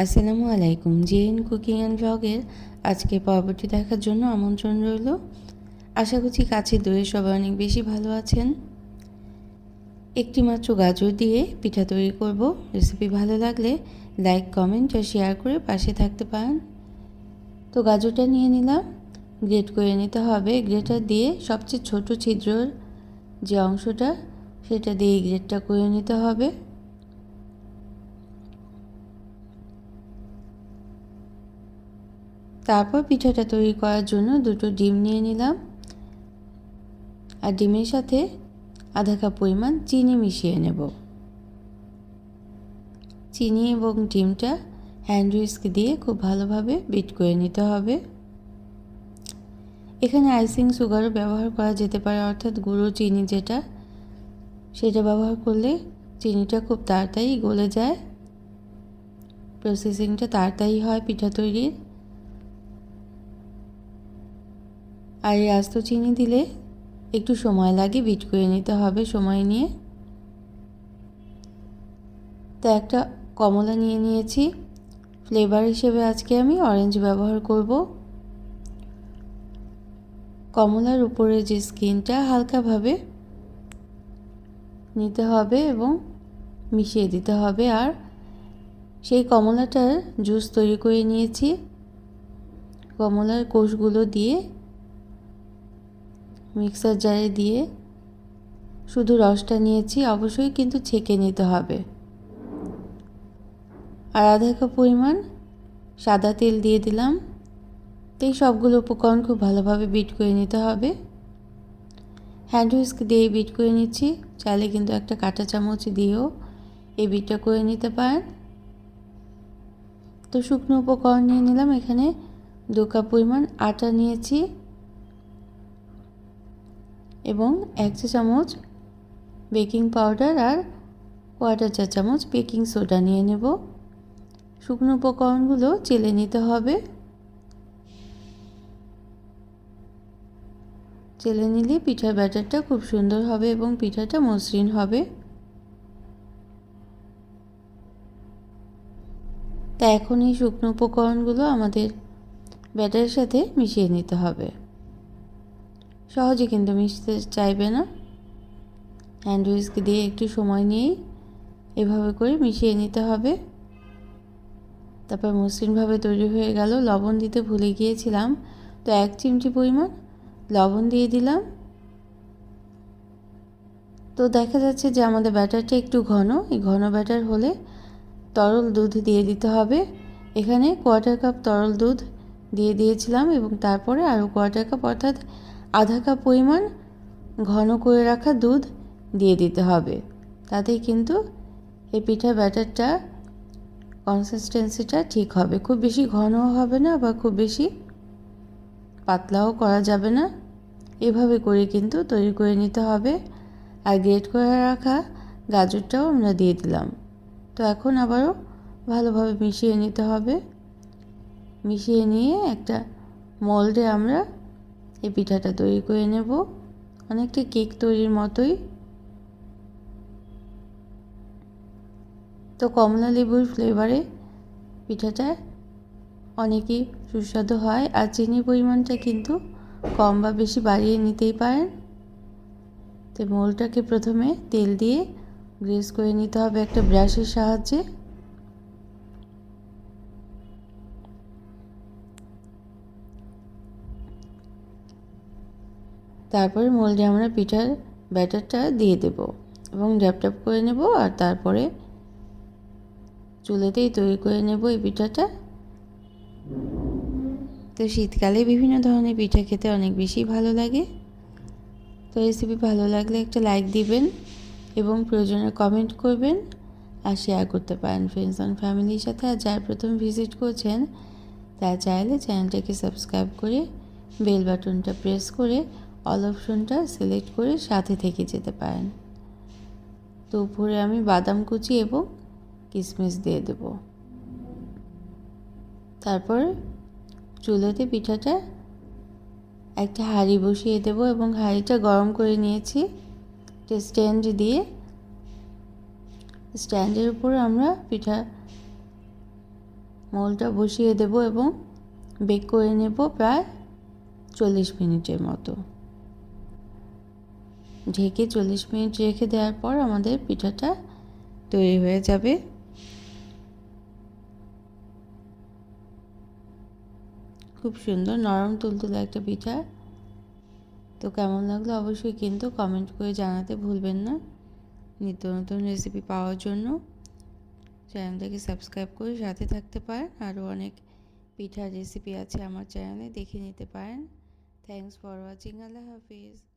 আসসালামু আলাইকুম। JN cooking and ব্লগের আজকে পর্বটি দেখার জন্য আমন্ত্রণ রইল। আশা করছি কাছে দূরে সবাই অনেক বেশি ভালো আছেন। একটি মাত্র গাজর দিয়ে পিঠা তৈরি করব। রেসিপি ভালো লাগলে লাইক, কমেন্ট আর শেয়ার করে পাশে থাকতে পারেন। তো গাজরটা নিয়ে নিলাম, গ্রেট করে নিতে হবে। গ্রেটার দিয়ে সবচেয়ে ছোট ছিদ্রর যে অংশটা সেটা দিয়ে গ্রেটটা করে নিতে হবে। তারপর পিঠাটা তৈরি করার জন্য দুটো ডিম নিয়ে নিলাম, আর ডিমের সাথে আধা কাপ পরিমাণ চিনি মিশিয়ে নেব। চিনি এবং ডিমটা হ্যান্ড হুইস্ক দিয়ে খুব ভালোভাবে বিট করে নিতে হবে। এখানে আইসিং সুগারও ব্যবহার করা যেতে পারে, অর্থাৎ গুঁড়ো চিনি যেটা, সেটা ব্যবহার করলে চিনিটা খুব তাড়াতাড়ি গলে যায়, প্রসেসিংটা তাড়াতাড়ি হয় পিঠা তৈরির। আর এই আস্ত চিনি দিলে একটু সময় লাগে, বিট করে নিতে হবে সময় নিয়ে। তো একটা কমলা নিয়ে নিয়েছি, ফ্লেভার হিসেবে আজকে আমি অরেঞ্জ ব্যবহার করব। কমলার উপরে যে স্কিনটা হালকাভাবে নিতে হবে এবং মিশিয়ে দিতে হবে। আর সেই কমলাটার জুস তৈরি করে নিয়েছি, কমলার কোষগুলো দিয়ে মিক্সার জারে দিয়ে শুধু রসটা নিয়েছি, অবশ্যই কিন্তু ছেঁকে নিতে হবে। আর আধা কাপ পরিমাণ সাদা তেল দিয়ে দিলাম। এই সবগুলো উপকরণ খুব ভালোভাবে বিট করে নিতে হবে। হ্যান্ড হুইস্ক দিয়ে বিট করে নিচ্ছি, চাইলে কিন্তু একটা কাঁটা চামচ দিয়েও এই বিটটা করে নিতে পারেন। তো শুকনো উপকরণ নিয়ে নিলাম, এখানে 2 কাপ পরিমাণ আটা নিয়েছি এবং 1 চা চামচ বেকিং পাউডার আর 1/4 চা চামচ বেকিং সোডা নিয়ে নেব। শুকনো উপকরণগুলো চেলে নিতে হবে, চেলে নিলে পিঠার ব্যাটারটা খুব সুন্দর হবে এবং পিঠাটা মসৃণ হবে। তা এখন এই শুকনো উপকরণগুলো আমাদের ব্যাটারের সাথে মিশিয়ে নিতে হবে। সহজে কিন্তু মিশতে চাইবে না, হ্যান্ড হুইস্ক দিয়ে একটু সময় নিয়েই এভাবে করে মিশিয়ে নিতে হবে। তারপর মসৃণভাবে তৈরি হয়ে গেল। লবণ দিতে ভুলে গিয়েছিলাম, তো 1 চিমটি পরিমাণ লবণ দিয়ে দিলাম। তো দেখা যাচ্ছে যে আমাদের ব্যাটারটা একটু ঘন, এই ঘন ব্যাটার হলে তরল দুধ দিয়ে দিতে হবে। এখানে 1/4 কাপ তরল দুধ দিয়ে দিয়েছিলাম এবং তারপরে আরও 1/4 কাপ অর্থাৎ আধা কাপ পরিমাণ ঘন করে রাখা দুধ দিয়ে দিতে হবে। তাতেই কিন্তু এই পিঠার ব্যাটারটা কনসিস্টেন্সিটা ঠিক হবে। খুব বেশি ঘনও হবে না, আবার খুব বেশি পাতলাও করা যাবে না। এভাবে করে কিন্তু তৈরি করে নিতে হবে। আর গ্রেট করে রাখা গাজরটাও আমরা দিয়ে দিলাম। তো এখন আবারও ভালোভাবে মিশিয়ে নিতে হবে। মিশিয়ে নিয়ে একটা মোল্ডে আমরা এই পিঠাটা তৈরি করে নেব, অনেকটা কেক তৈরির মতোই। তো কমলা লেবুর ফ্লেভারে পিঠাটা অনেকই সুস্বাদু হয়, আর চিনির পরিমাণটা কিন্তু কম বা বেশি বাড়িয়ে নিতেই পারেন। তো মোল্ডটাকে প্রথমে তেল দিয়ে গ্রেস করে নিতে হবে একটা ব্রাশের সাহায্যে। তারপরে মোল্ডে আমরা পিঠার ব্যাটারটা দিয়ে দেব এবং ড্যাপ ড্যাপ করে নেব, আর তারপরে চুলাতেই তৈরি করে নেব এই পিঠাটা। তো শীতকালে বিভিন্ন ধরনের পিঠা খেতে অনেক বেশি ভালো লাগে। তো রেসিপি ভালো লাগলে একটা লাইক দিবেন এবং প্রয়োজনে কমেন্ট করবেন আর শেয়ার করতে পারেন ফ্রেন্ডস অ্যান্ড ফ্যামিলির সাথে। আর যারা প্রথম ভিজিট করছেন তারা চাইলে চ্যানেলটাকে সাবস্ক্রাইব করে বেল বাটনটা প্রেস করে অল অপশনটা সিলেক্ট করে সাথে থেকে যেতে পারেন। তো উপরে আমি বাদাম কুচি এবং কিশমিশ দিয়ে দেব। তারপর চুলাতে পিঠাটা একটা হাঁড়ি বসিয়ে দেব এবং হাঁড়িটা গরম করে নিয়েছি। একটা স্ট্যান্ড দিয়ে স্ট্যান্ডের উপর আমরা পিঠা মোলটা বসিয়ে দেব এবং বেক করে নেব প্রায় 40 মিনিটের মতো। ঢেকে 40 মিনিট রেখে দেওয়ার পর আমাদের পিঠাটা তৈরি হয়ে যাবে। খুব সুন্দর নরম তুলতুলে একটা পিঠা। তো কেমন লাগলো অবশ্যই কিন্তু কমেন্ট করে জানাতে ভুলবেন না। নিত্য নতুন রেসিপি পাওয়ার জন্য চ্যানেলটাকে সাবস্ক্রাইব করে সাথে থাকতে পারেন। আরও অনেক পিঠার রেসিপি আছে আমার চ্যানেলে, দেখে নিতে পারেন। Thanks for watching. Allah Hafiz.